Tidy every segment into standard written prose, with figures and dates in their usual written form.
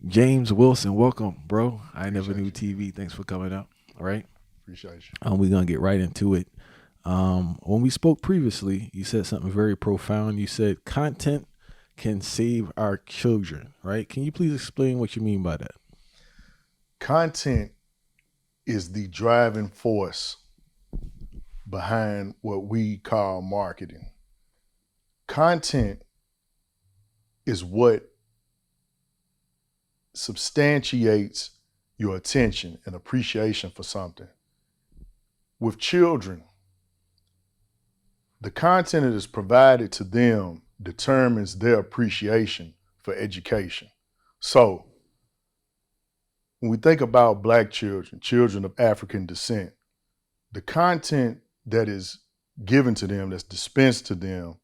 James Wilson, welcome, bro. I never knew Appreciate you. TV. Thanks for coming up. All right. Appreciate you. We're gonna get right into it. When we spoke previously, you said something very profound. You said content can save our children, right? Can you please explain what you mean by that? Content is the driving force behind what we call marketing. Content is what substantiates your attention and appreciation for something. With children, the content that is provided to them determines their appreciation for education. So, when we think about Black children, children of African descent, the content that is given to them, that's dispensed to them,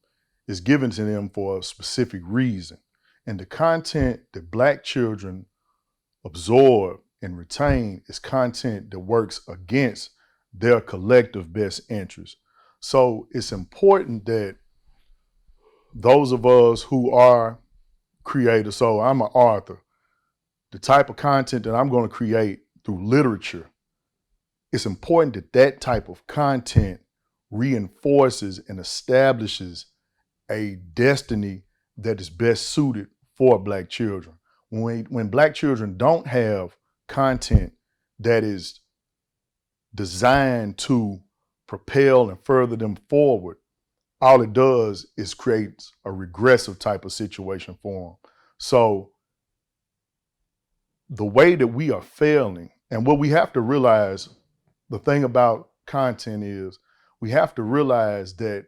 is given to them for a specific reason. And the content that Black children absorb and retain is content that works against their collective best interest. So it's important that those of us who are creators, so I'm an author, the type of content that I'm going to create through literature, it's important that that type of content reinforces and establishes a destiny that is best suited for Black children. When Black children don't have content that is designed to propel and further them forward, all it does is create a regressive type of situation for them. So the way that we are failing, and what we have to realize, the thing about content is we have to realize that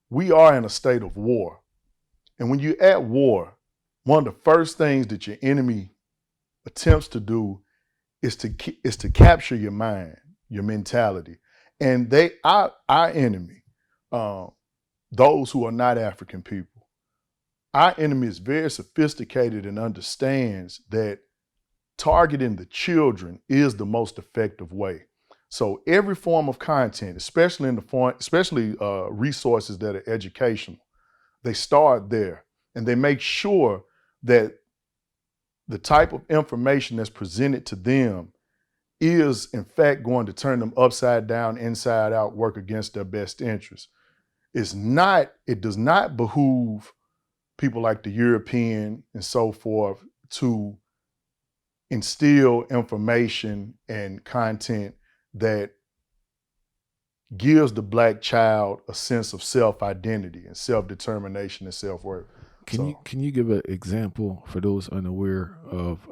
we are in a state of war. And when you're at war, one of the first things that your enemy attempts to do is to capture your mind, your mentality. And our enemy, those who are not African people, our enemy is very sophisticated and understands that targeting the children is the most effective way. So every form of content, especially resources that are educational, they start there and they make sure that the type of information that's presented to them is in fact going to turn them upside down, inside out, work against their best interests. It does not behoove people like the European and so forth to instill information and content that gives the Black child a sense of self-identity and self-determination and self-worth. Can you So, can you give an example for those unaware of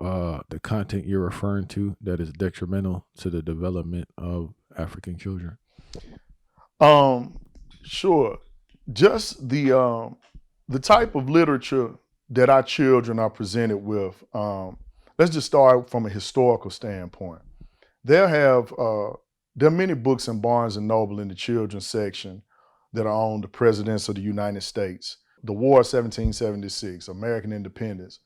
the content you're referring to that is detrimental to the development of African children? um, sure. Just the type of literature that our children are presented with. Let's just start from a historical standpoint. They'll have there are many books in Barnes and Noble in the children's section that are on the presidents of the United States, the War of 1776, American independence.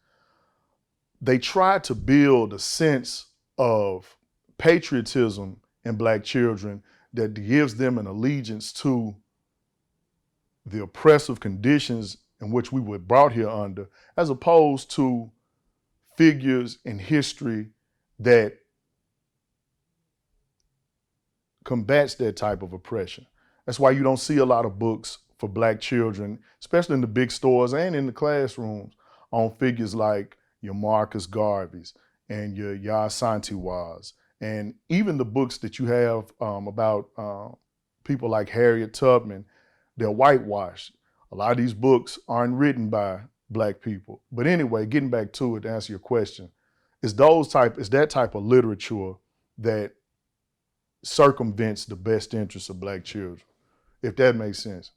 They try to build a sense of patriotism in Black children that gives them an allegiance to the oppressive conditions in which we were brought here under, as opposed to figures in history that combats that type of oppression. That's why you don't see a lot of books for Black children, especially in the big stores and in the classrooms, on figures like your Marcus Garveys and your Yasantiwas, and even the books that you have about people like Harriet Tubman. They're whitewashed. A lot of these books aren't written by Black people. But anyway, getting back to it to answer your question, it's that type of literature that circumvents the best interests of Black children, if that makes sense.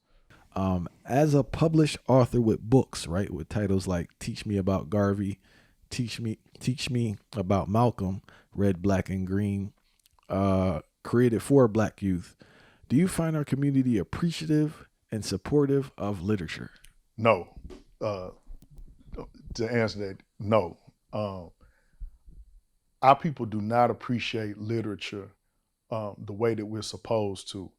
As a published author with books, right, with titles like "Teach Me About Garvey," Teach Me About Malcolm," "Red, Black, and Green," created for Black youth. Do you find our community appreciative and supportive of literature? No. Uh, to answer that, no. Um, our people do not appreciate literature the way that we're supposed to.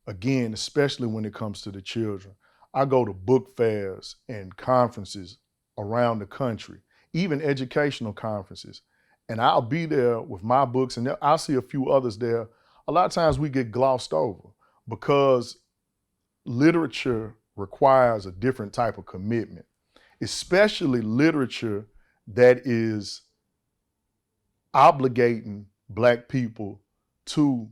Again, especially when it comes to the children. I go to book fairs and conferences around the country, even educational conferences, and I'll be there with my books, and I'll see a few others there. A lot of times we get glossed over because literature requires a different type of commitment, especially literature that is obligating Black people to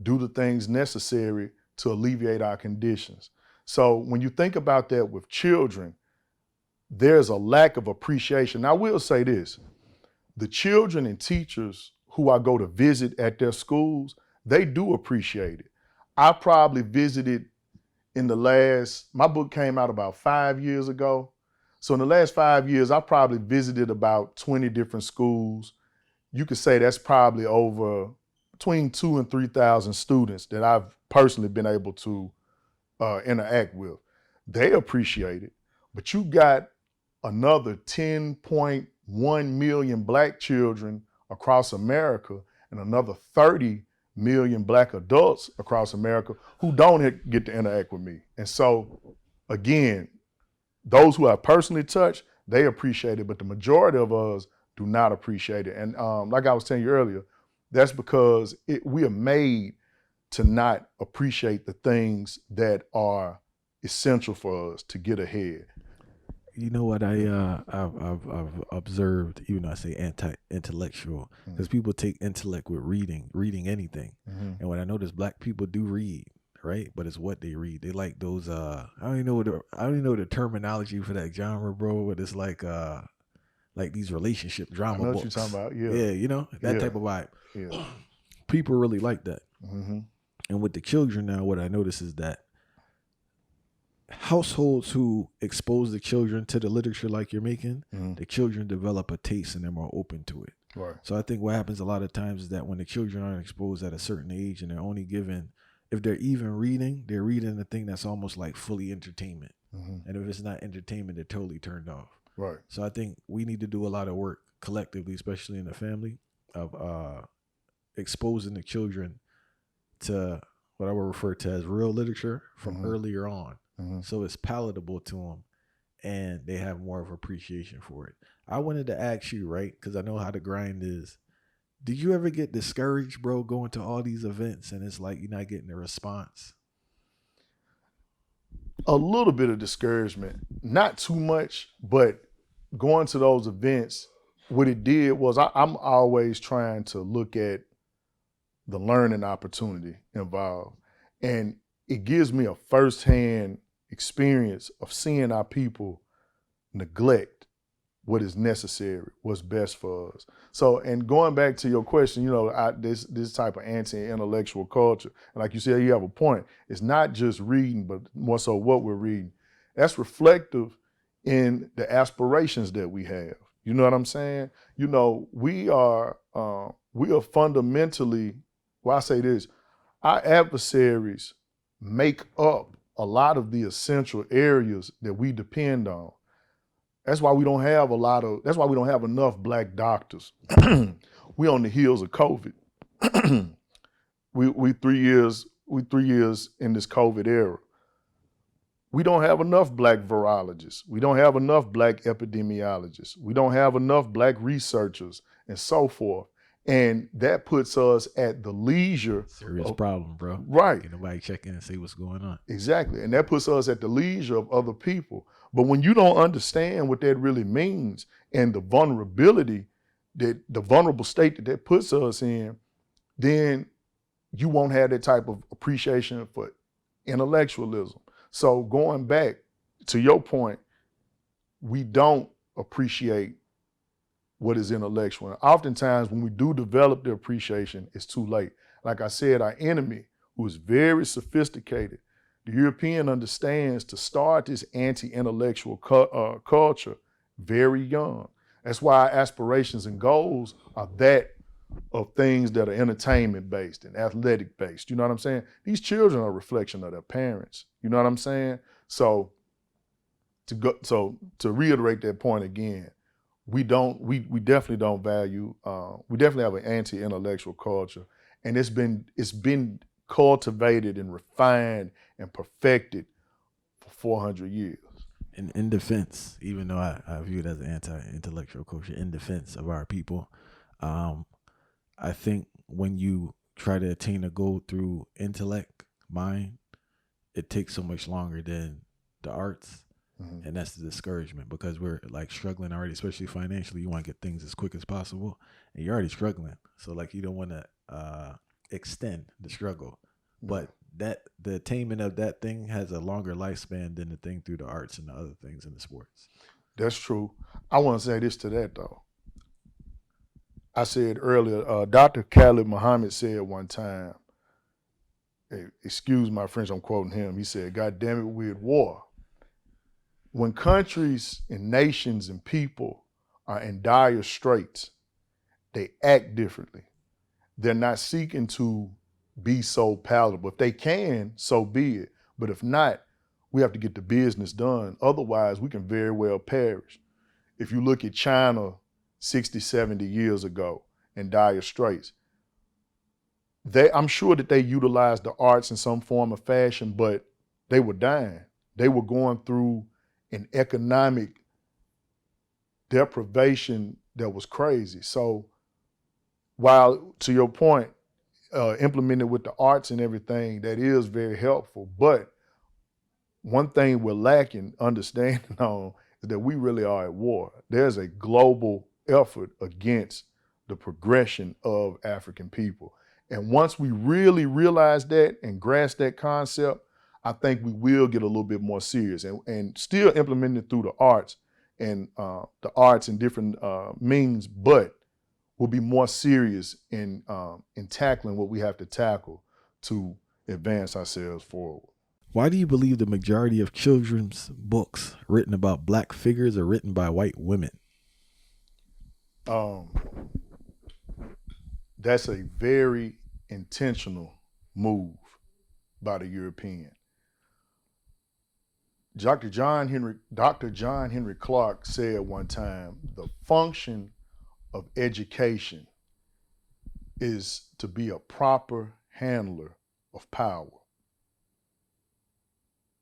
do the things necessary to alleviate our conditions. So when you think about that with children, there's a lack of appreciation. Now, I will say this, the children and teachers who I go to visit at their schools, they do appreciate it. I probably visited my book came out about 5 years ago. So in the last 5 years, I probably visited about 20 different schools. You could say that's probably over between 2,000 and 3,000 students that I've personally been able to interact with. They appreciate it, but you got another 10.1 million Black children across America and another 30 million Black adults across America who don't get to interact with me. And so, again, those who I personally touch, they appreciate it, but the majority of us do not appreciate it. And like I was telling you earlier, that's because we are made to not appreciate the things that are essential for us to get ahead. You know what I've observed, even though I say anti-intellectual, because people take intellect with reading anything. And what I notice, Black people do read, right? But it's what they read. They like those. I don't even know the terminology for that genre, bro. But it's like these relationship drama I know books. what you're talking about. Yeah, you know that type of vibe. Yeah. People really like that. And with the children now, what I notice is that households who expose the children to the literature like you're making, the children develop a taste and they're more open to it. Right. So I think what happens a lot of times is that when the children aren't exposed at a certain age and they're only given, if they're even reading, they're reading a thing that's almost like fully entertainment. And if it's not entertainment, they're totally turned off. Right. So I think we need to do a lot of work collectively, especially in the family, of exposing the children to what I would refer to as real literature from earlier on. So it's palatable to them and they have more of appreciation for it. I wanted to ask you, right, because I know how the grind is. Did you ever get discouraged, bro, going to all these events and it's like you're not getting a response? A little bit of discouragement, not too much, but going to those events, what it did was I'm always trying to look at the learning opportunity involved. And it gives me a firsthand experience of seeing our people neglect what is necessary, what's best for us. So, and going back to your question, this type of anti-intellectual culture, and like you said, you have a point. It's not just reading, but more so what we're reading. That's reflective in the aspirations that we have. You know what I'm saying? We are fundamentally, well, I say this, our adversaries make up a lot of the essential areas that we depend on. That's why we don't have enough Black doctors. We on the heels of COVID. we 3 years in this COVID era. We don't have enough Black virologists. We don't have enough Black epidemiologists. We don't have enough Black researchers and so forth. And that puts us at the leisure. Serious problem, bro. Right. Get nobody check in and see what's going on. Exactly. And that puts us at the leisure of other people. But when you don't understand what that really means and the vulnerability, the vulnerable state that puts us in, then you won't have that type of appreciation for intellectualism. So going back to your point, we don't appreciate what is intellectual. And oftentimes when we do develop the appreciation, it's too late. Like I said, our enemy, who is very sophisticated, the European understands to start this anti-intellectual culture very young. That's why our aspirations and goals are that of things that are entertainment-based and athletic-based. You know what I'm saying? These children are a reflection of their parents. You know what I'm saying? So to reiterate that point again, we definitely don't value, we definitely have an anti-intellectual culture, and it's been cultivated and refined and perfected for 400 years. In defense, even though I view it as an anti-intellectual culture, in defense of our people, I think when you try to attain a goal through intellect, mind, it takes so much longer than the arts. And that's the discouragement, because we're like struggling already, especially financially. You want to get things as quick as possible, and you're already struggling. So like you don't want to extend the struggle, but that the attainment of that thing has a longer lifespan than the thing through the arts and the other things in the sports. That's true. I want to say this to that though. I said earlier, Dr. Khalid Muhammad said one time, excuse my French, I'm quoting him. He said, "God damn it, we're at war." When countries and nations and people are in dire straits, they act differently. They're not seeking to be so palatable. If they can, so be it. But if not, we have to get the business done. Otherwise, we can very well perish. If you look at China 60, 70 years ago in dire straits, I'm sure that they utilized the arts in some form or fashion, but they were dying. They were going through an economic deprivation that was crazy. So while, to your point, implemented with the arts and everything, that is very helpful. But one thing we're lacking understanding on is that we really are at war. There's a global effort against the progression of African people. And once we really realize that and grasp that concept, I think we will get a little bit more serious and still implement it through the arts and different means, but we'll be more serious in tackling what we have to tackle to advance ourselves forward. Why do you believe the majority of children's books written about black figures are written by white women? That's a very intentional move by the European. Dr. John Henry Clark said one time, the function of education is to be a proper handler of power.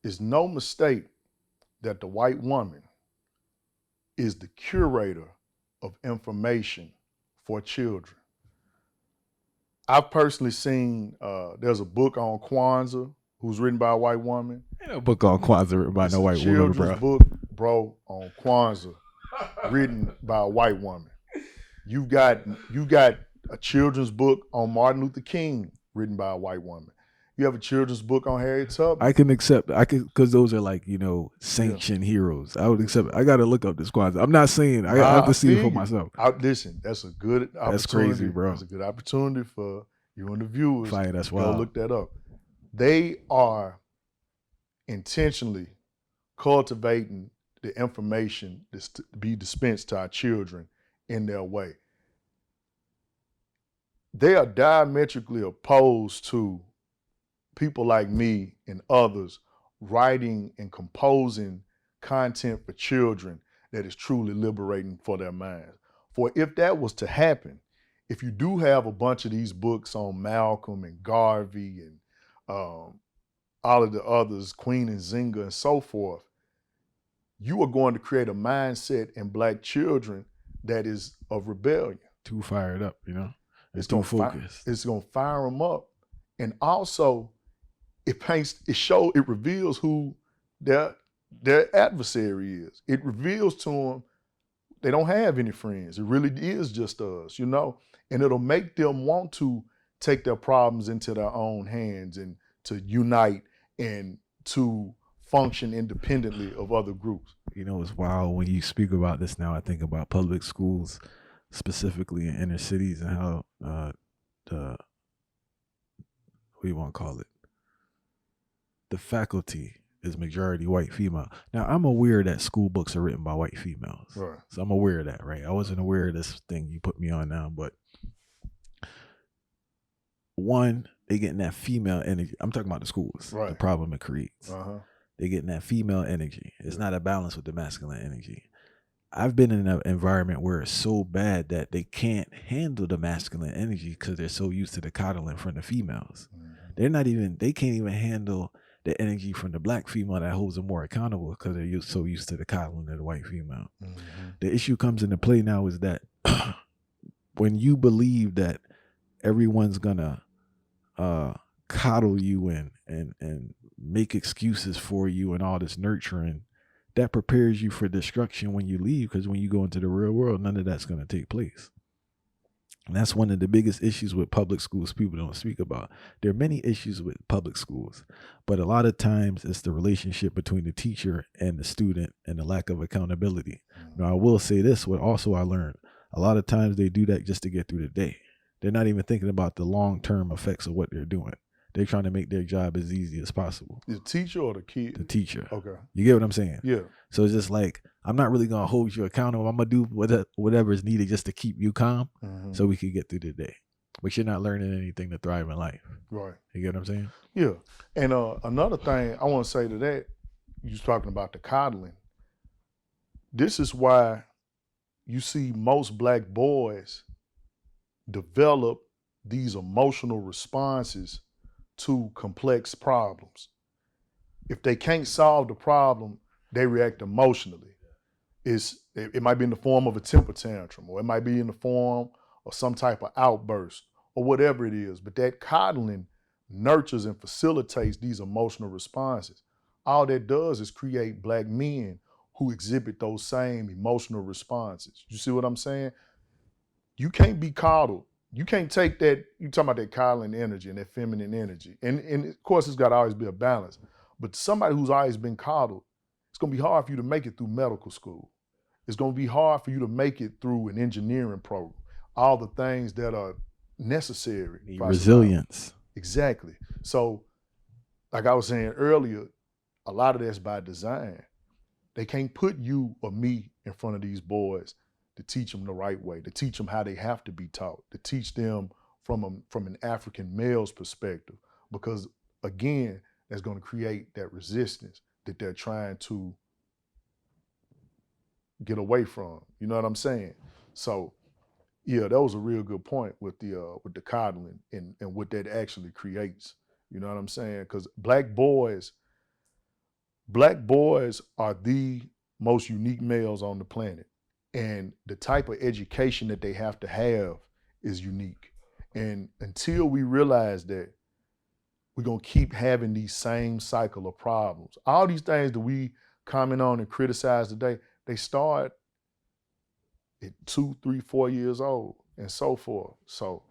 It's no mistake that the white woman is the curator of information for children. I've personally seen, there's a book on Kwanzaa who's written by a white woman. Ain't no book on Kwanzaa written by no white woman, bro. Children's book, bro, on Kwanzaa, written by a white woman. You got a children's book on Martin Luther King, written by a white woman. You have a children's book on Harriet Tubman. I can accept, because those are like, sanctioned heroes. I would accept. I got to look up this Kwanzaa. I'm not saying, I have to see it for myself. Listen, that's a good opportunity. That's crazy, bro. That's a good opportunity for you and the viewers. Fire, that's wild. Go look that up. They are intentionally cultivating the information that's to be dispensed to our children in their way. They are diametrically opposed to people like me and others writing and composing content for children that is truly liberating for their minds. For if that was to happen, if you do have a bunch of these books on Malcolm and Garvey and all of the others, Queen and Zinga and so forth, you are going to create a mindset in black children that is of rebellion. Too fired up, It's too focused. It's going to fire them up. And also, it reveals who their adversary is. It reveals to them they don't have any friends. It really is just us, and it'll make them want to take their problems into their own hands and to unite and to function independently of other groups. It's wild when you speak about this now. I think about public schools, specifically in inner cities, and how what do you want to call it? The faculty is majority white female. Now, I'm aware that school books are written by white females. Right. So I'm aware of that, right? I wasn't aware of this thing you put me on now, but one, they getting that female energy. I'm talking about the schools, right. The problem it creates. Uh-huh. They getting that female energy. It's not a balance with the masculine energy. I've been in an environment where it's so bad that they can't handle the masculine energy because they're so used to the coddling from the females. Mm-hmm. They can't even handle the energy from the black female that holds them more accountable because they're so used to the coddling of the white female. Mm-hmm. The issue comes into play now is that when you believe that everyone's gonna coddle you and make excuses for you and all this nurturing, that prepares you for destruction when you leave, because when you go into the real world, none of that's going to take place. And that's one of the biggest issues with public schools people don't speak about. There are many issues with public schools, but a lot of times it's the relationship between the teacher and the student and the lack of accountability. Now, I will say this, what also I learned, a lot of times they do that just to get through the day. They're not even thinking about the long-term effects of what they're doing. They're trying to make their job as easy as possible. The teacher or the kid? The teacher. Okay. You get what I'm saying? Yeah. So it's just like, I'm not really going to hold you accountable. I'm going to do whatever is needed just to keep you calm so we can get through the day. But you're not learning anything to thrive in life. Right. You get what I'm saying? Yeah. And another thing I want to say to that, you was talking about the coddling. This is why you see most black boys develop these emotional responses to complex problems. If they can't solve the problem, they react emotionally. It might be in the form of a temper tantrum, or it might be in the form of some type of outburst, or whatever it is. But that coddling nurtures and facilitates these emotional responses. All that does is create black men who exhibit those same emotional responses. You see what I'm saying? You can't be coddled. You can't take that, you talking about that coddling energy and that feminine energy. And of course, it's got to always be a balance. But somebody who's always been coddled, it's going to be hard for you to make it through medical school. It's going to be hard for you to make it through an engineering program. All the things that are necessary. Resilience. Exactly. So, like I was saying earlier, a lot of that's by design. They can't put you or me in front of these boys to teach them the right way, to teach them how they have to be taught, to teach them from an African male's perspective. Because again, that's going to create that resistance that they're trying to get away from. You know what I'm saying? So, yeah, that was a real good point with the coddling and what that actually creates. You know what I'm saying? Because black boys are the most unique males on the planet. And the type of education that they have to have is unique. And until we realize that, we're going to keep having these same cycle of problems. All these things that we comment on and criticize today, they start at 2, 3, 4 years old and so forth. So,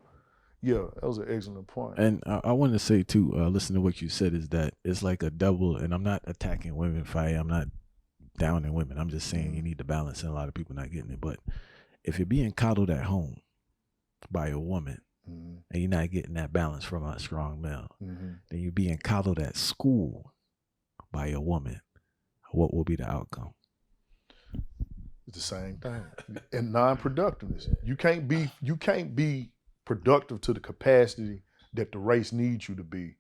yeah, that was an excellent point. And I want to say, too, listen to what you said, is that it's like a double, and I'm not attacking women, I'm not down in women. I'm just saying you need to balance, and a lot of people not getting it. But if you're being coddled at home by a woman and you're not getting that balance from a strong male, then you're being coddled at school by a woman, what will be the outcome? It's the same thing. And non-productiveness. You can't be productive to the capacity that the race needs you to be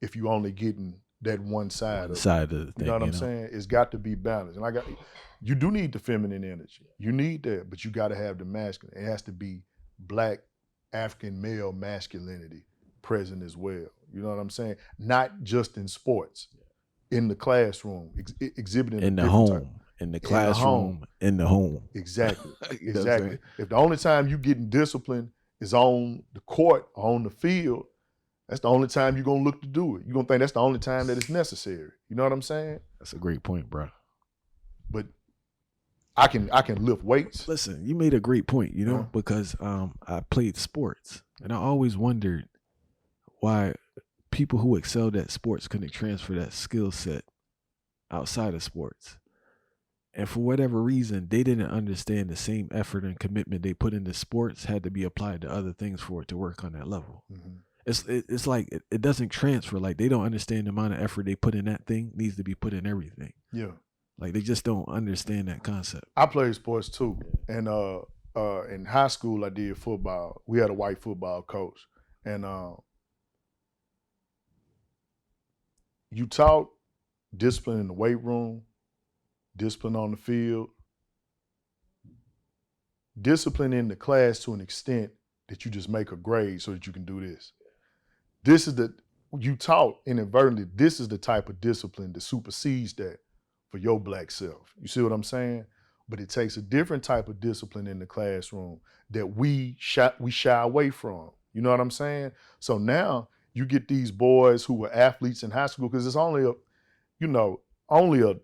if you only getting that one side of the thing. You know what I'm saying? It's got to be balanced. And you do need the feminine energy. You need that, but you got to have the masculine. It has to be black African male masculinity present as well. You know what I'm saying? Not just in sports, in the classroom, exhibiting in the home, in the classroom, in the home. Exactly. Exactly. If the only time you getting discipline is on the court or on the field, that's the only time you're going to look to do it. You're going to think that's the only time that it's necessary. You know what I'm saying? That's a great point, bro. But I can lift weights. Listen, you made a great point, you know, because I played sports, and I always wondered why people who excelled at sports couldn't transfer that skill set outside of sports. And for whatever reason, they didn't understand the same effort and commitment they put into sports had to be applied to other things for it to work on that level. It's like it doesn't transfer. Like, they don't understand the amount of effort they put in that thing needs to be put in everything. Yeah. Like, they just don't understand that concept. I played sports too. And in high school I did football. We had a white football coach. And you taught discipline in the weight room, discipline on the field, discipline in the class to an extent that you just make a grade so that you can do this. This is you taught inadvertently, this is the type of discipline that supersedes that for your black self. You see what I'm saying? But it takes a different type of discipline in the classroom that we shy away from. You know what I'm saying? So now you get these boys who were athletes in high school, because it's only a, you know, only a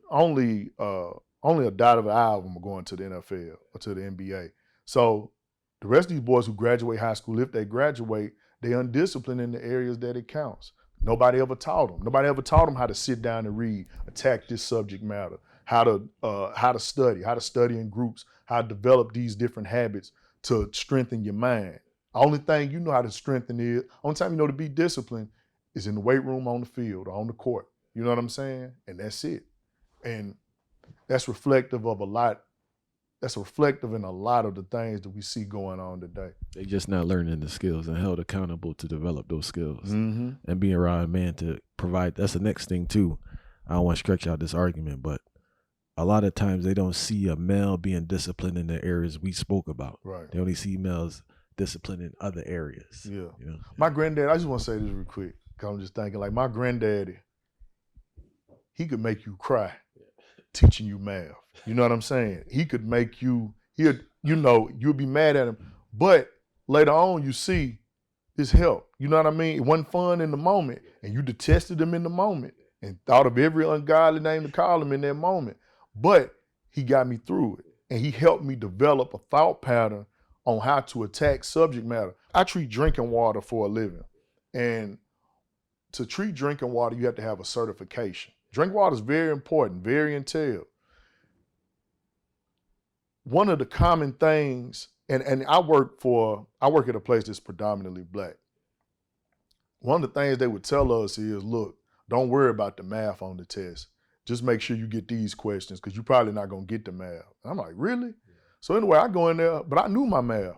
dot of an eye of them are going to the NFL or to the NBA. So the rest of these boys who graduate high school, if they graduate, they undisciplined in the areas that it counts. Nobody ever taught them. Nobody ever taught them how to sit down and read, attack this subject matter, how to study in groups, how to develop these different habits to strengthen your mind. Only thing you know how to strengthen is, only time you know to be disciplined is in the weight room, on the field, or on the court. You know what I'm saying? And that's it. And that's reflective of a lot. That's reflective in a lot of the things that we see going on today. They just not learning the skills and held accountable to develop those skills. Mm-hmm. And being around a man to provide. That's the next thing too. I don't want to stretch out this argument, but a lot of times they don't see a male being disciplined in the areas we spoke about. Right. They only see males disciplined in other areas. Yeah. You know? My granddad, I just want to say this real quick, because I'm just thinking, like, my granddaddy, he could make you cry teaching you math. You know what I'm saying? He could make you, you'd be mad at him, but later on you see his help. You know what I mean? It wasn't fun in the moment, and you detested him in the moment and thought of every ungodly name to call him in that moment. But he got me through it, and he helped me develop a thought pattern on how to attack subject matter. I treat drinking water for a living, and to treat drinking water, you have to have a certification. Drinking water is very important, very entailed. One of the common things, and I work at a place that's predominantly black. One of the things they would tell us is, look, don't worry about the math on the test. Just make sure you get these questions, because you're probably not going to get the math. And I'm like, really? So anyway, I go in there, but I knew my math.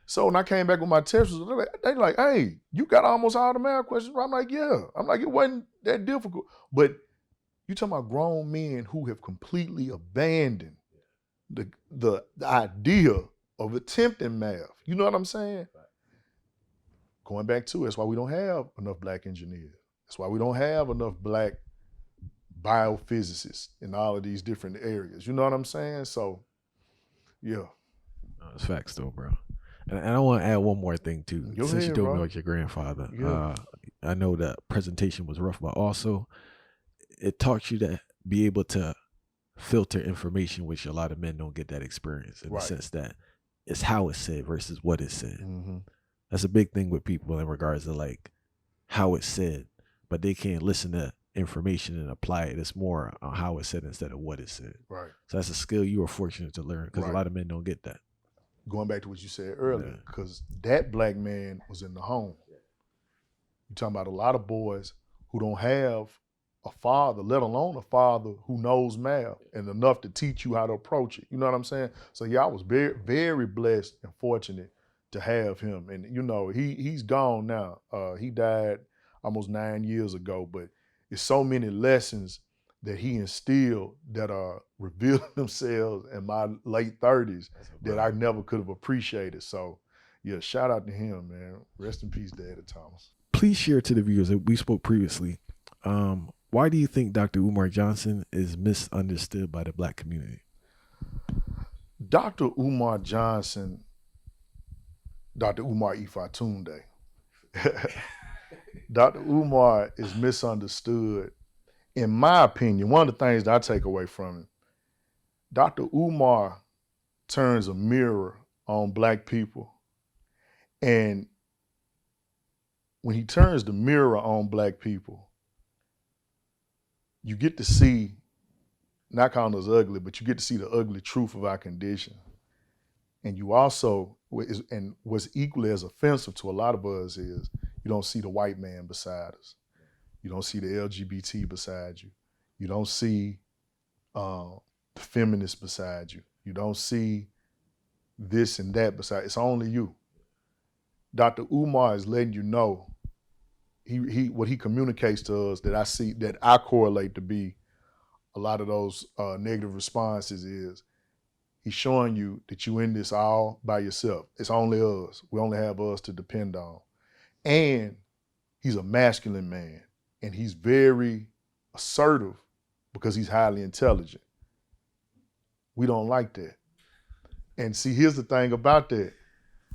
So when I came back with my test results, they like, hey, you got almost all the math questions. I'm like, yeah. I'm like, it wasn't that difficult. But you talking about grown men who have completely abandoned the idea of attempting math. You know what I'm saying? Going back to it, that's why we don't have enough black engineers. That's why we don't have enough black biophysicists in all of these different areas. You know what I'm saying? So, yeah. It's facts though, bro. And I want to add one more thing too. Go Since ahead, you told bro. me about your grandfather, Yeah. I know that presentation was rough, but also it taught you to be able to filter information, which a lot of men don't get that experience in Right. the sense that it's how it's said versus what it's said. Mm-hmm. That's a big thing with people in regards to like how it's said, but they can't listen to information and apply it. It's more on how it's said instead of what it's said. Right. So that's a skill you were fortunate to learn, because Right. a lot of men don't get that. Going back to what you said earlier, Yeah. because that black man was in the home. You're talking about a lot of boys who don't have a father, let alone a father who knows math and enough to teach you how to approach it. You know what I'm saying? So yeah, I was very, very blessed and fortunate to have him. And you know, he's gone now. He died almost 9 years ago, but it's so many lessons that he instilled that are revealing themselves in my late 30s that I never could have appreciated. So yeah, shout out to him, man. Rest in peace, Daddy Thomas. Please share to the viewers that we spoke previously. Why do you think Dr. Umar Johnson is misunderstood by the black community? Dr. Umar Johnson, Dr. Umar Ifatunde. Dr. Umar is misunderstood. In my opinion, one of the things that I take away from it, Dr. Umar turns a mirror on black people. And when he turns the mirror on black people, you get to see, not calling us ugly, but you get to see the ugly truth of our condition. And you also, and what's equally as offensive to a lot of us is, you don't see the white man beside us. You don't see the LGBT beside you. You don't see the feminist beside you. You don't see this and that beside. It's only you. Dr. Umar is letting you know, what he communicates to us that I see, that I correlate to be a lot of those negative responses is, he's showing you that you in this all by yourself. It's only us. We only have us to depend on. And he's a masculine man, and he's very assertive because he's highly intelligent. We don't like that. And see, here's the thing about that.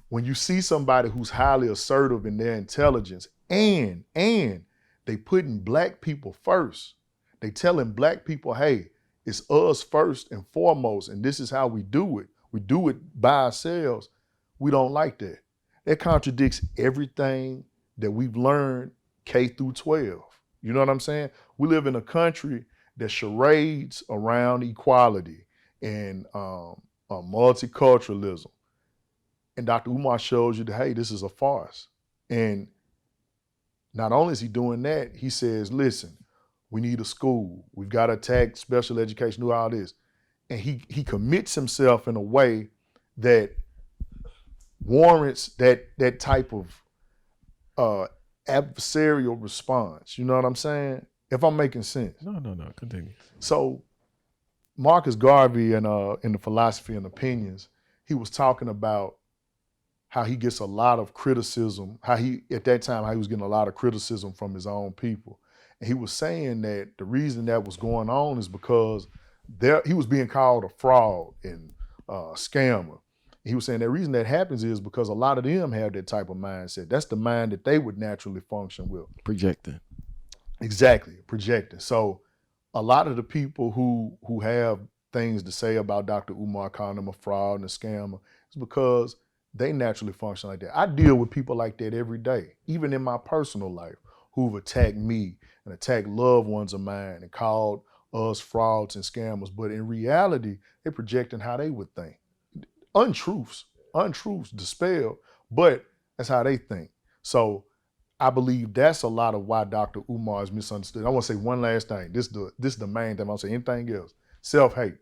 When you see somebody who's highly assertive in their intelligence and they putting black people first, they telling black people, hey, it's us first and foremost, and this is how we do it. We do it by ourselves. We don't like that. That contradicts everything that we've learned K through 12. You know what I'm saying? We live in a country that charades around equality and multiculturalism. And Dr. Umar shows you that, hey, this is a farce. And not only is he doing that, he says, listen, we need a school. We've got to attack special education, do all this. And he commits himself in a way that warrants that type of adversarial response. You know what I'm saying? If I'm making sense. No, continue. So Marcus Garvey in the Philosophy and Opinions, he was talking about how he gets a lot of criticism, how he was getting a lot of criticism from his own people. And he was saying that the reason that was going on is because he was being called a fraud and scammer. He was saying the reason that happens is because a lot of them have that type of mindset. That's the mind that they would naturally function with. Projecting. Exactly, projecting. So a lot of the people who have things to say about Dr. Umar, calling him a fraud and a scammer, is because they naturally function like that. I deal with people like that every day, even in my personal life, who've attacked me and attacked loved ones of mine and called us frauds and scammers. But in reality, they're projecting how they would think. Untruths dispelled, but that's how they think. So I believe that's a lot of why Dr. Umar is misunderstood. I want to say one last thing. This is the main thing. I won't say anything else. Self-hate.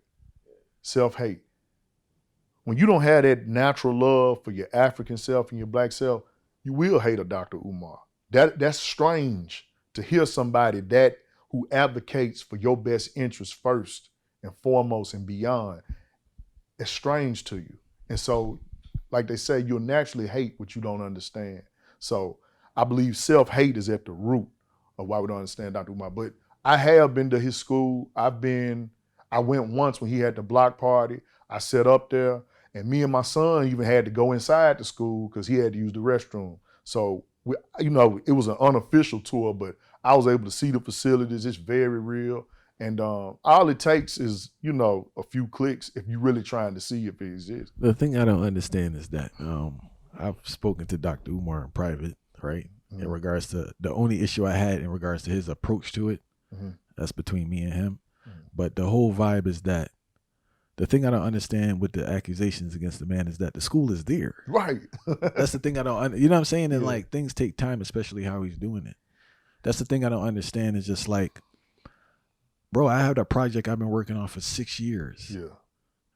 Self-hate. When you don't have that natural love for your African self and your black self, you will hate a Dr. Umar. That's strange to hear somebody that who advocates for your best interest first and foremost and beyond. It's strange to you. And so, like they say, you'll naturally hate what you don't understand. So I believe self-hate is at the root of why we don't understand Dr. Umar. But I have been to his school. I went once when he had the block party. I sat up there, and me and my son even had to go inside the school because he had to use the restroom. So, it was an unofficial tour, but I was able to see the facilities. It's very real. And all it takes is, a few clicks if you're really trying to see if it exists. The thing I don't understand is that I've spoken to Dr. Umar in private, right? Mm-hmm. In regards to the only issue I had in regards to his approach to it, mm-hmm. that's between me and him. Mm-hmm. But the whole vibe is that the thing I don't understand with the accusations against the man is that the school is there. Right. That's the thing I don't, you know what I'm saying? And like things take time, especially how he's doing it. That's the thing I don't understand is just like, bro, I have a project I've been working on for 6 years. Yeah.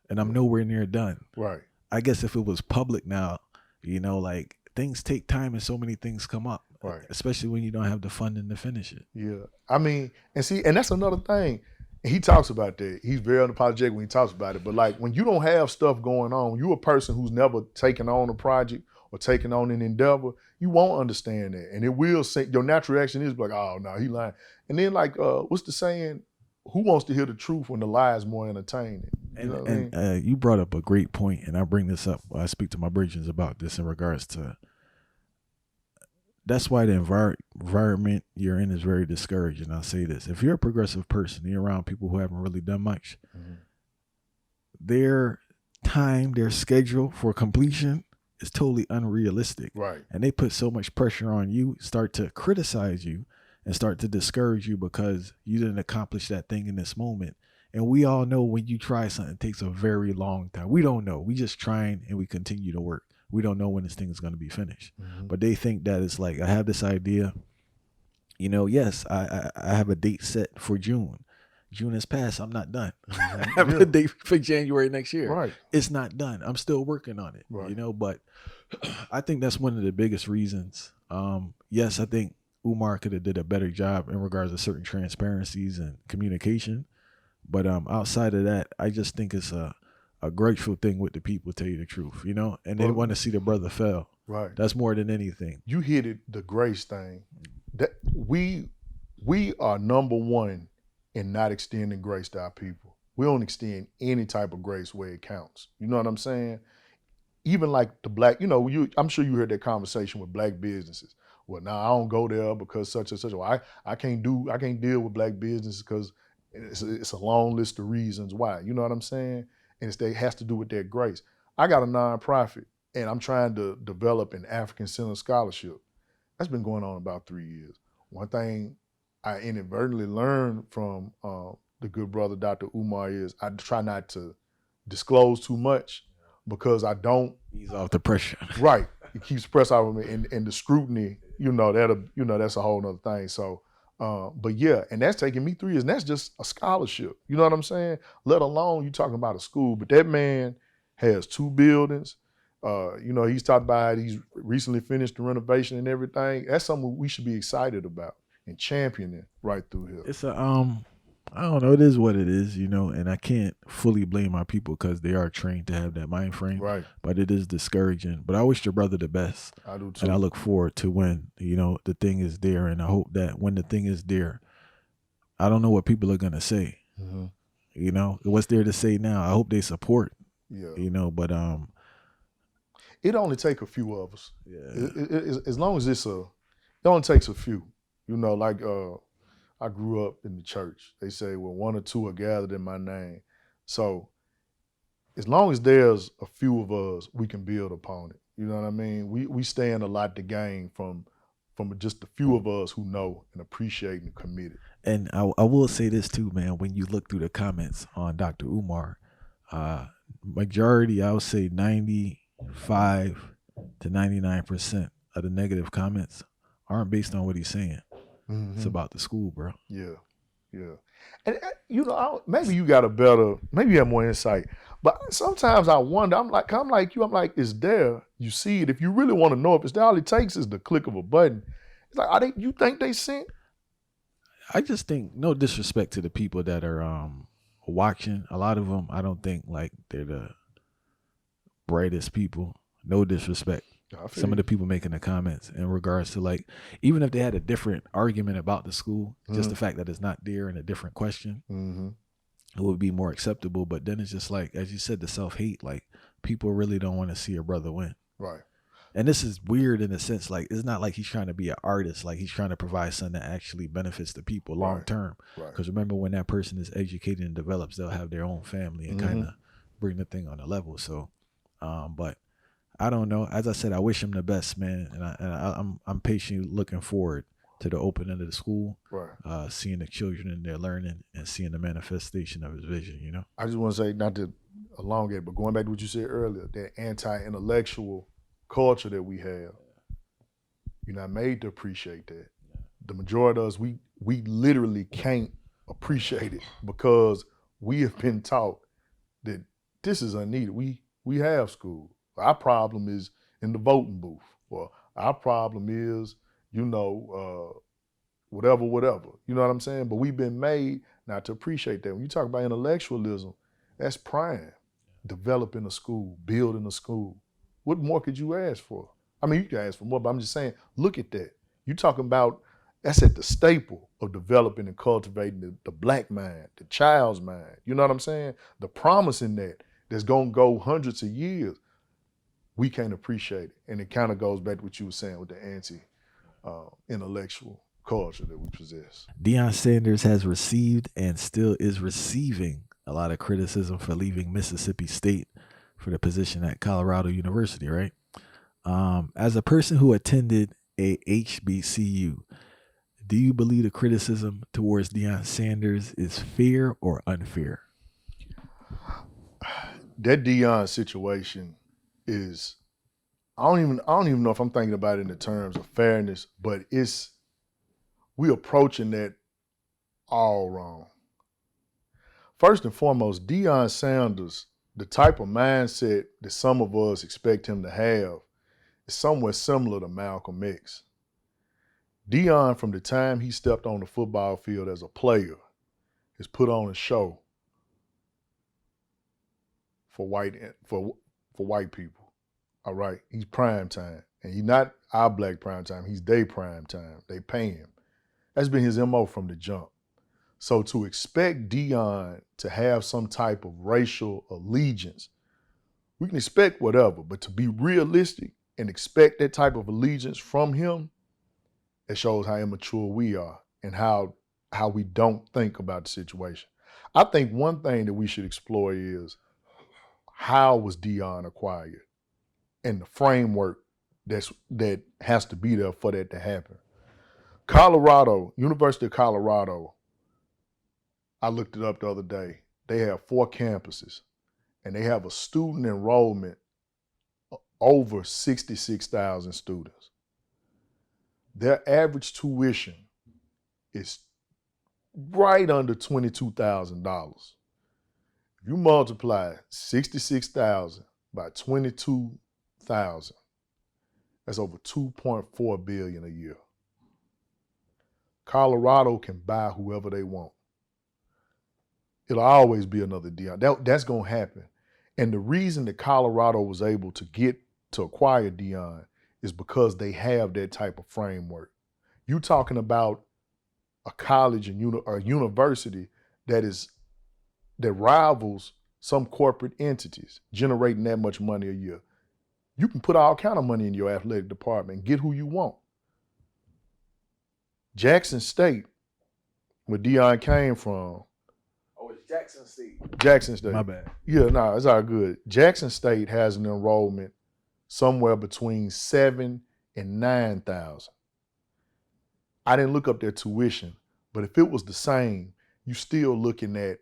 And I'm nowhere near done. Right. I guess if it was public now, like things take time and so many things come up. Right. Especially when you don't have the funding to finish it. Yeah. I mean, and that's another thing. And he talks about that. He's very unapologetic when he talks about it. But like when you don't have stuff going on, you're a person who's never taken on a project or taken on an endeavor, you won't understand that. And it will say, your natural reaction is like, oh no, he lying. And then like, what's the saying? Who wants to hear the truth when the lie is more entertaining? You brought up a great point, and I bring this up. I speak to my Bridges about this in regards to. That's why the environment you're in is very discouraging. I'll say this: if you're a progressive person, you're around people who haven't really done much. Mm-hmm. Their time, their schedule for completion is totally unrealistic. Right. And they put so much pressure on you, start to criticize you, and start to discourage you because you didn't accomplish that thing in this moment. And we all know when you try something, it takes a very long time. We don't know. We just trying and we continue to work. We don't know when this thing is going to be finished. Mm-hmm. But they think that it's like, I have this idea. Yes, I have a date set for June. June has passed. I'm not done. Mm-hmm. I have a date for January next year. Right. It's not done. I'm still working on it. Right. But I think that's one of the biggest reasons. Yes, I think Umar could have did a better job in regards to certain transparencies and communication. But outside of that, I just think it's a grateful thing with the people, tell you the truth, and they want to see the brother fail. Right. That's more than anything. You hit it, the grace thing. that we are number one in not extending grace to our people. We don't extend any type of grace where it counts. You know what I'm saying? Even like the black, I'm sure you heard that conversation with black businesses. Well, now I don't go there because such and such. Well, I can't deal with black businesses because it's a long list of reasons why. You know what I'm saying? And it has to do with their grace. I got a nonprofit and I'm trying to develop an African Center scholarship. That's been going on about 3 years. One thing I inadvertently learned from the good brother Dr. Umar is I try not to disclose too much because I don't ease off the pressure. Right, it keeps pressure off of me, and the scrutiny. That's a whole nother thing. So, but yeah, and that's taking me 3 years, and that's just a scholarship. You know what I'm saying? Let alone you talking about a school. But that man has 2 buildings. He's talked about he's recently finished the renovation and everything. That's something we should be excited about and championing right through here. It's I don't know. It is what it is, and I can't fully blame my people because they are trained to have that mind frame. Right. But it is discouraging. But I wish your brother the best. I do too. And I look forward to when, the thing is there. And I hope that when the thing is there, I don't know what people are going to say. Mm-hmm. What's there to say now? I hope they support. Yeah. But it only take a few of us. Yeah. As long as it only takes a few. I grew up in the church. They say, well, 1 or 2 are gathered in my name. So as long as there's a few of us, we can build upon it. You know what I mean? We stand a lot to gain from just a few of us who know and appreciate and committed. And I will say this too, man. When you look through the comments on Dr. Umar, majority, I would say 95 to 99% of the negative comments aren't based on what he's saying. Mm-hmm. It's about the school, bro. Yeah. And maybe you got maybe you have more insight. But sometimes I wonder, I'm like you, it's there. You see it. If you really want to know if it's there, all it takes is the click of a button. It's like, you think they sent? I just think, no disrespect to the people that are watching. A lot of them, I don't think like they're the brightest people. No disrespect. Some of the people making the comments in regards to like, even if they had a different argument about the school, just the fact that it's not there and a different question, it would be more acceptable. But then it's just like, as you said, the self-hate, like people really don't want to see a brother win. Right. And this is weird in a sense, like it's not like he's trying to be an artist, like he's trying to provide something that actually benefits the people long term. Because remember, when that person is educated and develops, they'll have their own family and kind of bring the thing on a level. So, but I don't know. As I said, I wish him the best, man, and I'm patiently looking forward to the opening of the school, seeing the children in there learning and seeing the manifestation of his vision. I just want to say, not to elongate, but going back to what you said earlier, that anti-intellectual culture that we have, you're not made to appreciate that. The majority of us, we literally can't appreciate it because we have been taught that this is unneeded. We have school. Our problem is in the voting booth, or our problem is, whatever. You know what I'm saying? But we've been made not to appreciate that. When you talk about intellectualism, that's prime. Developing a school, building a school. What more could you ask for? I mean, you can ask for more, but I'm just saying, look at that. You're talking about, that's at the staple of developing and cultivating the black mind, the child's mind. You know what I'm saying? The promise in that's going to go hundreds of years. We can't appreciate it. And it kind of goes back to what you were saying with the anti-intellectual culture that we possess. Deion Sanders has received and still is receiving a lot of criticism for leaving Mississippi State for the position at Colorado University, right? As a person who attended a HBCU, do you believe the criticism towards Deion Sanders is fair or unfair? That Deion situation is, I don't even know if I'm thinking about it in the terms of fairness, but we're approaching that all wrong. First and foremost, Deion Sanders, the type of mindset that some of us expect him to have, is somewhat similar to Malcolm X. Deion, from the time he stepped on the football field as a player, has put on a show for white people. All right, he's prime time, And he's not our black prime time, he's their prime time. They pay him. That's been his MO from the jump. So to expect Deion to have some type of racial allegiance, we can expect whatever, but to be realistic and expect that type of allegiance from him, it shows how immature we are and how we don't think about the situation. I think one thing that we should explore is how was Deion acquired and the framework that has to be there for that to happen. Colorado, University of Colorado, I looked it up the other day. They have 4 campuses, and they have a student enrollment over 66,000 students. Their average tuition is right under $22,000. If you multiply 66,000 by 22,000, that's over $2.4 billion a year. Colorado can buy whoever they want. It'll always be another Deion. That's going to happen. And the reason that Colorado was able to acquire Deion is because they have that type of framework. You talking about a college and a university that rivals some corporate entities, generating that much money a year. You can put all kind of money in your athletic department and get who you want. Jackson State, where Deion came from. Oh, it's Jackson State. Jackson State. My bad. Yeah, no, it's all good. Jackson State has an enrollment somewhere between 7,000 and 9,000. I didn't look up their tuition, but if it was the same, you're still looking at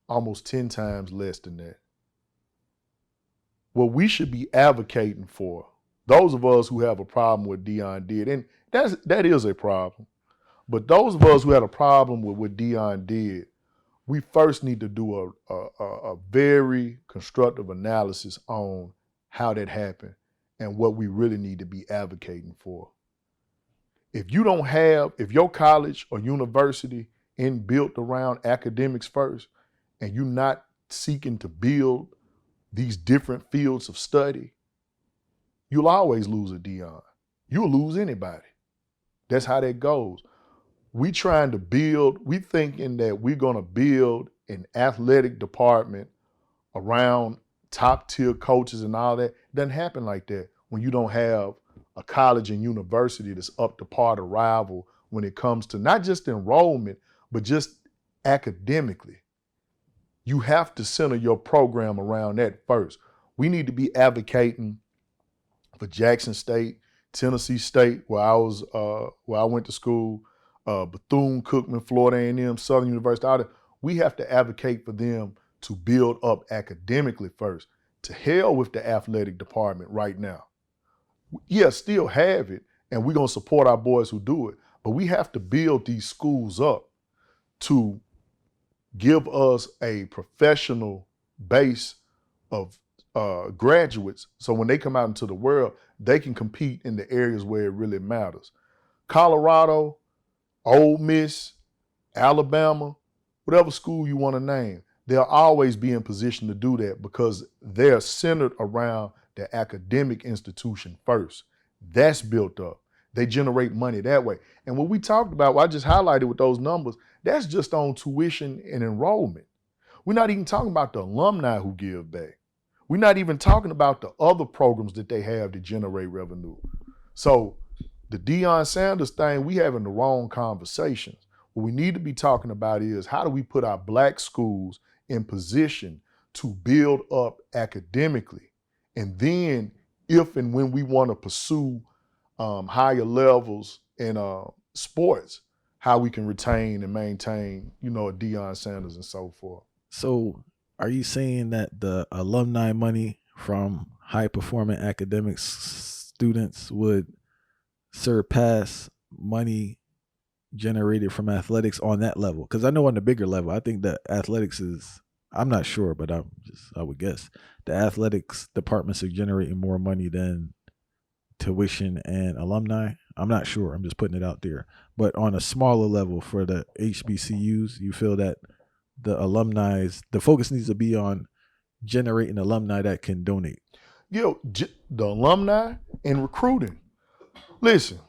almost 10 times less than that. What we should be advocating for, those of us who have a problem with Deion did, and that is a problem, but those of us who had a problem with what Deion did, we first need to do a very constructive analysis on how that happened and what we really need to be advocating for. If your college or university ain't built around academics first, and you're not seeking to build these different fields of study, you'll always lose a Deion. You'll lose anybody. That's how that goes. We thinking that we're gonna build an athletic department around top tier coaches and all that. It doesn't happen like that when you don't have a college and university that's up to par to rival when it comes to not just enrollment, but just academically. You have to center your program around that first. We need to be advocating for Jackson State, Tennessee State, where I went to school, Bethune-Cookman, Florida A&M, Southern University. All that. We have to advocate for them to build up academically first. To hell with the athletic department right now. Yeah, still have it, and we're gonna support our boys who do it, but we have to build these schools up to give us a professional base of graduates, so when they come out into the world, they can compete in the areas where it really matters. Colorado, Ole Miss, Alabama, whatever school you want to name, they'll always be in position to do that because they're centered around the academic institution first. That's built up. They generate money that way. And what we talked about, what I just highlighted with those numbers, that's just on tuition and enrollment. We're not even talking about the alumni who give back. We're not even talking about the other programs that they have to generate revenue. So the Deion Sanders thing, we having the wrong conversations. What we need to be talking about is how do we put our black schools in position to build up academically? And then if and when we want to pursue higher levels in sports, how we can retain and maintain, a Deion Sanders and so forth. So are you saying that the alumni money from high-performing academics students would surpass money generated from athletics on that level? Because I know on the bigger level, I think that athletics is, I'm not sure, but I would guess the athletics departments are generating more money than tuition and alumni. I'm not sure. I'm just putting it out there. But on a smaller level for the HBCUs, you feel that the focus needs to be on generating alumni that can donate. the alumni and recruiting. Listen,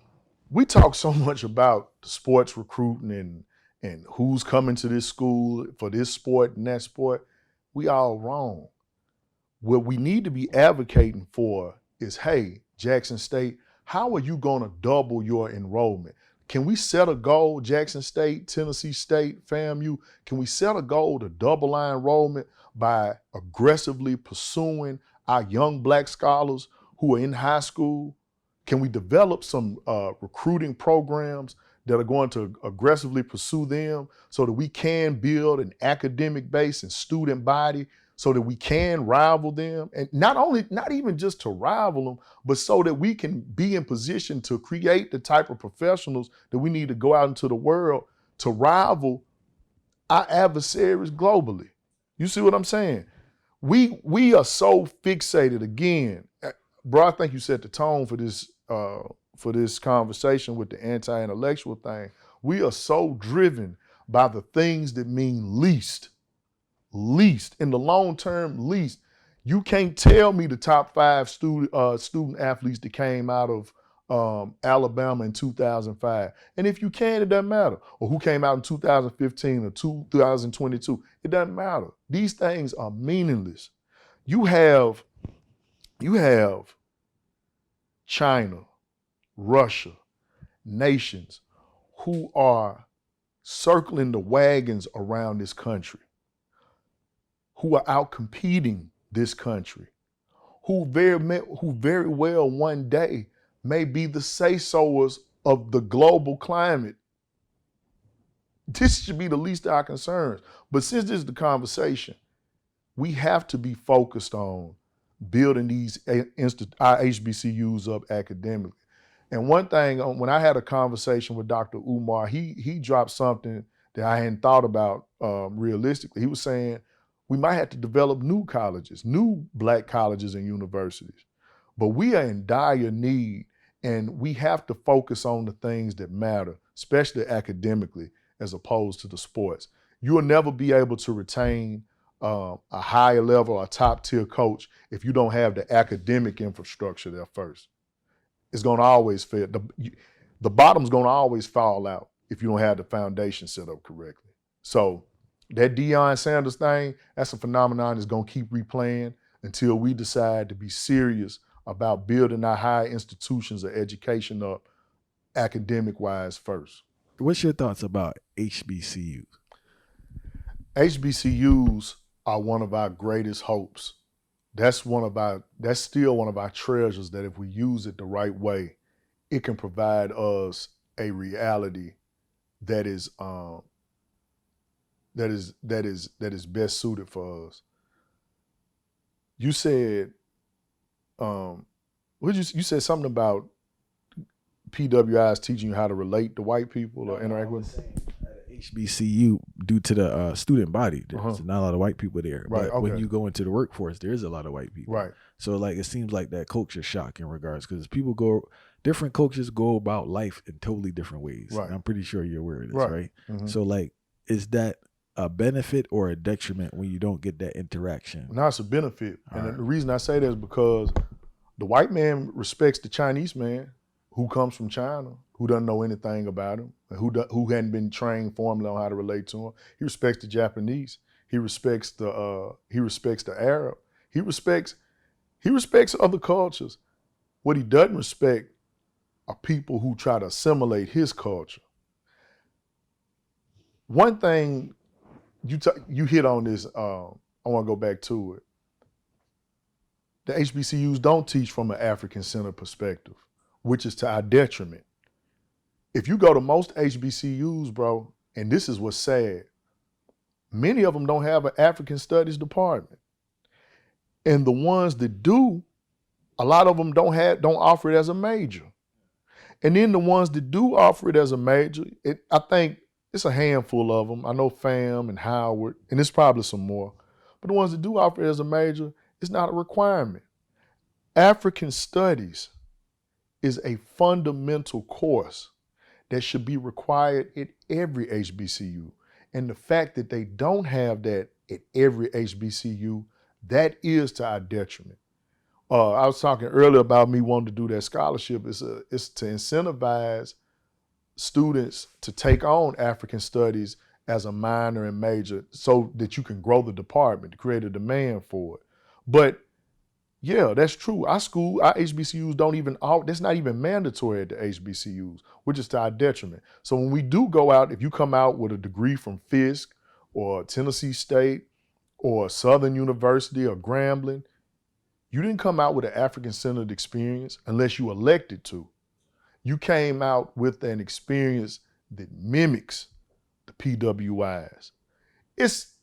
we talk so much about sports recruiting and who's coming to this school for this sport and that sport. We all wrong. What we need to be advocating for is, hey, Jackson State, how are you going to double your enrollment? Can we set a goal, Jackson State, Tennessee State, FAMU, can we set a goal to double our enrollment by aggressively pursuing our young black scholars who are in high school? Can we develop some recruiting programs that are going to aggressively pursue them so that we can build an academic base and student body so that we can rival them? And not even just to rival them, but so that we can be in position to create the type of professionals that we need to go out into the world to rival our adversaries globally. You see what I'm saying? We are so fixated again. Bro, I think you set the tone for this conversation with the anti-intellectual thing. We are so driven by the things that mean least in the long term, least. You can't tell me the top 5 student athletes that came out of Alabama in 2005. And if you can, it doesn't matter. Or who came out in 2015 or 2022, it doesn't matter. These things are meaningless. You have China, Russia, nations who are circling the wagons around this country, who are out competing this country, who very well one day may be the say-soers of the global climate. This should be the least of our concerns. But since this is the conversation, we have to be focused on building our HBCUs up academically. And one thing, when I had a conversation with Dr. Umar, he dropped something that I hadn't thought about realistically. He was saying we might have to develop new colleges, new black colleges and universities. But we are in dire need, and we have to focus on the things that matter, especially academically, as opposed to the sports. You will never be able to retain a higher level, a top tier coach if you don't have the academic infrastructure there first. It's going to always fail. The bottom's going to always fall out if you don't have the foundation set up correctly. So that Deion Sanders thing, that's a phenomenon that's going to keep replaying until we decide to be serious about building our higher institutions of education up academic-wise first. What's your thoughts about HBCUs? HBCUs are one of our greatest hopes. That's still one of our treasures that if we use it the right way, it can provide us a reality that is best suited for us. You said, you said something about PWIs teaching you how to relate to white people or interact with them? HBCU, due to the student body, there's not a lot of white people there. Right, but when you go into the workforce, there is a lot of white people. Right. So like it seems like that culture shock in regards, because different coaches go about life in totally different ways. Right. And I'm pretty sure you're aware of this, right? Mm-hmm. So like, is that a benefit or a detriment when you don't get that interaction? No, it's a benefit. And the reason I say that is because the white man respects the Chinese man who comes from China, who doesn't know anything about him, who hadn't been trained formally on how to relate to him. He respects the Japanese. He respects the Arab. He respects other cultures. What he doesn't respect are people who try to assimilate his culture. One thing you hit on this, I want to go back to it. The HBCUs don't teach from an African-centered perspective, which is to our detriment. If you go to most HBCUs, bro, and this is what's sad, many of them don't have an African studies department. And the ones that do, a lot of them don't offer it as a major. And then the ones that do offer it as a major, I think it's a handful of them. I know FAM and Howard, and there's probably some more. But the ones that do offer it as a major, it's not a requirement. African studies is a fundamental course that should be required at every HBCU. And the fact that they don't have that at every HBCU, that is to our detriment. I was talking earlier about me wanting to do that scholarship. It's to incentivize students to take on African studies as a minor and major so that you can grow the department, to create a demand for it. But yeah, that's true. Our HBCUs don't even, that's not even mandatory at the HBCUs, which is to our detriment. So when we do go out, if you come out with a degree from Fisk or Tennessee State or Southern University or Grambling, you didn't come out with an African-centered experience unless you elected to. You came out with an experience that mimics the PWIs. It's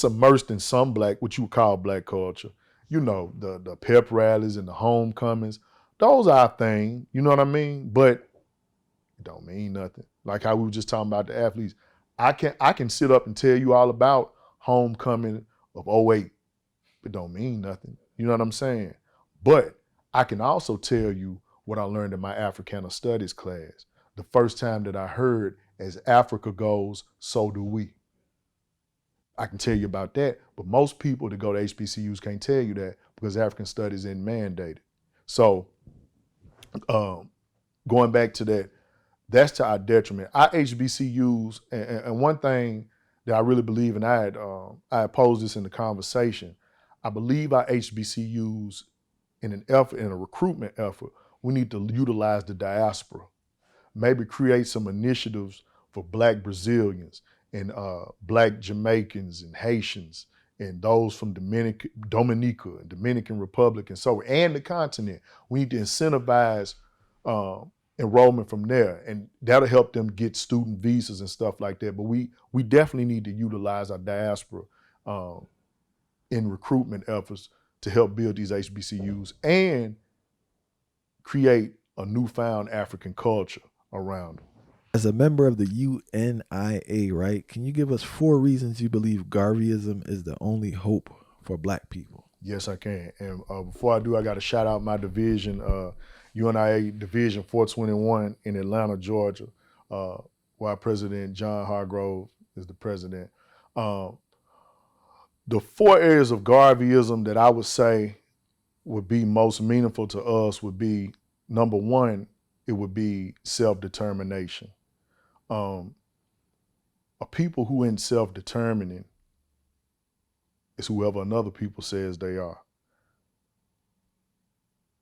immersed in some what you would call black culture. You know, the pep rallies and the homecomings. Those are our thing, you know what I mean? But it don't mean nothing. Like how we were just talking about the athletes. I can sit up and tell you all about homecoming of '08. It don't mean nothing. You know what I'm saying? But I can also tell you what I learned in my Africana Studies class. The first time that I heard, as Africa goes, so do we. I can tell you about that, but most people that go to HBCUs can't tell you that because African Studies isn't mandated. So going back to that, that's to our detriment. Our HBCUs, and one thing that I really believe, and I had posed this in the conversation, I believe our HBCUs, in a recruitment effort, we need to utilize the diaspora. Maybe create some initiatives for Black Brazilians and Black Jamaicans and Haitians and those from Dominica and Dominican Republic and the continent. We need to incentivize enrollment from there, and that'll help them get student visas and stuff like that. But we definitely need to utilize our diaspora in recruitment efforts to help build these HBCUs and create a newfound African culture around them. As a member of the UNIA, right? Can you give us 4 reasons you believe Garveyism is the only hope for Black people? Yes, I can. And before I do, I got to shout out my division, UNIA Division 421 in Atlanta, Georgia, where our president, John Hargrove, is the president. The 4 areas of Garveyism that I would say would be most meaningful to us would be, number 1, it would be self-determination. A people who ain't self-determining is whoever another people says they are.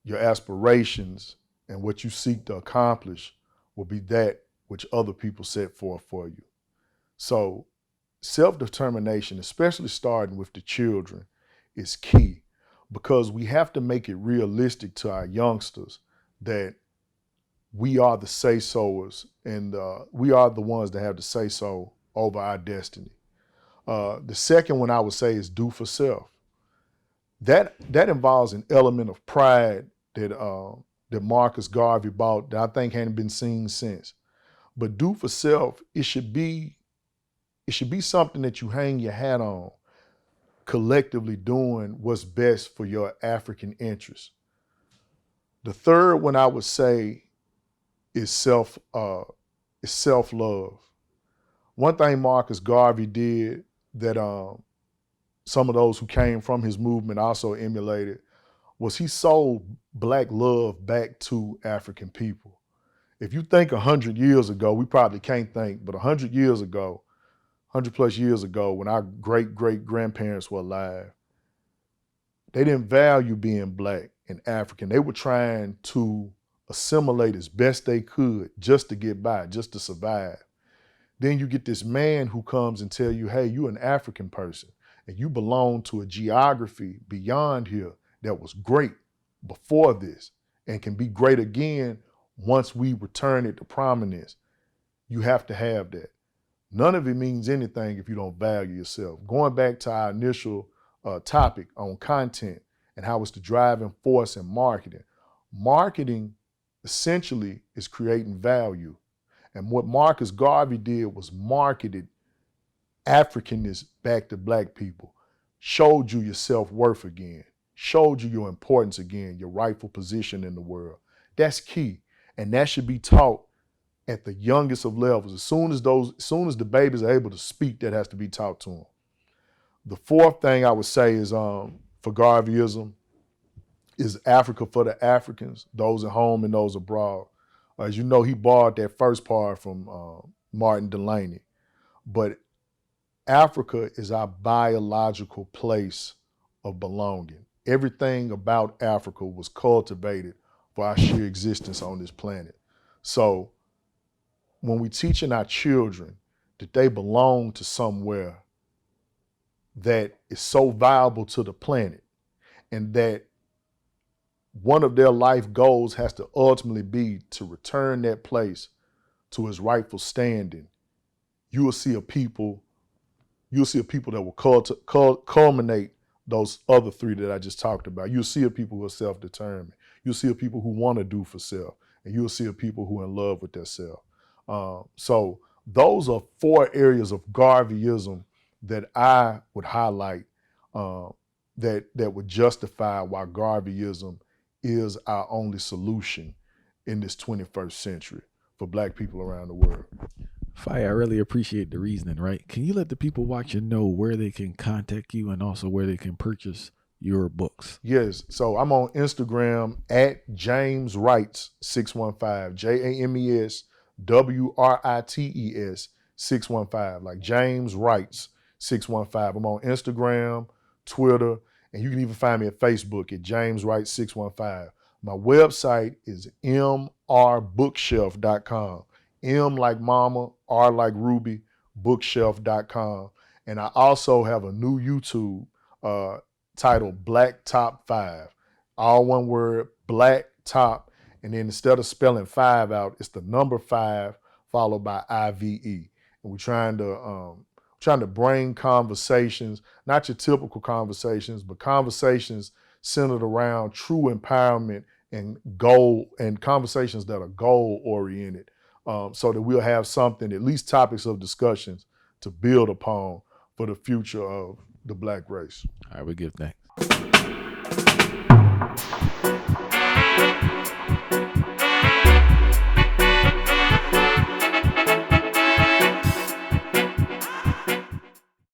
Your aspirations and what you seek to accomplish will be that which other people set forth for you. So self-determination, especially starting with the children, is key because we have to make it realistic to our youngsters that we are the say-soers and we are the ones that have the say-so over our destiny. The second one I would say is do for self. That involves an element of pride that Marcus Garvey brought that I think hadn't been seen since. But do for self, it should be something that you hang your hat on, collectively doing what's best for your African interests. The third one I would say is self-love. One thing Marcus Garvey did that some of those who came from his movement also emulated was he sold Black love back to African people. If you think 100 years ago, we probably can't think, but 100 years ago, 100 plus years ago, when our great-great-grandparents were alive, they didn't value being Black and African. They were trying to assimilate as best they could just to get by, just to survive. Then you get this man who comes and tell you, hey, you're an African person and you belong to a geography beyond here that was great before this and can be great again once we return it to prominence. You have to have that. None of it means anything if you don't value yourself. Going back to our initial topic on content and how it's the driving force in marketing. Marketing essentially is creating value. And what Marcus Garvey did was marketed Africanness back to Black people, showed you your self-worth again, showed you your importance again, your rightful position in the world. That's key. And that should be taught at the youngest of levels. As soon as the babies are able to speak, that has to be taught to them. The fourth thing I would say is for Garveyism is Africa for the Africans, those at home and those abroad. As you know, he borrowed that first part from Martin Delaney. But Africa is our biological place of belonging. Everything about Africa was cultivated for our sheer existence on this planet. So when we're teaching our children that they belong to somewhere that is so valuable to the planet, and that one of their life goals has to ultimately be to return that place to its rightful standing, you will see a people that will culminate those other three that I just talked about. You'll see a people who are self-determined. You'll see a people who want to do for self, and you'll see a people who are in love with their self. So those are 4 areas of Garveyism that I would highlight that would justify why Garveyism is our only solution in this 21st century for Black people around the world. Fire, I really appreciate the reasoning, right? Can you let the people watching know where they can contact you and also where they can purchase your books? Yes. So I'm on Instagram at James Writes 615, JamesWrites 615, like James Writes 615. I'm on Instagram, Twitter, and you can even find me at Facebook at James Writes 615. My website is mrbookshelf.com. M like mama, R like Ruby, bookshelf.com. And I also have a new YouTube titled Black Top 5. All one word, Black Top. And then instead of spelling 5 out, it's the number 5 followed by IVE. And we're trying to bring conversations, not your typical conversations, but conversations centered around true empowerment and goal, and conversations that are goal oriented. So that we'll have something, at least topics of discussions to build upon for the future of the Black race. All right, we give thanks.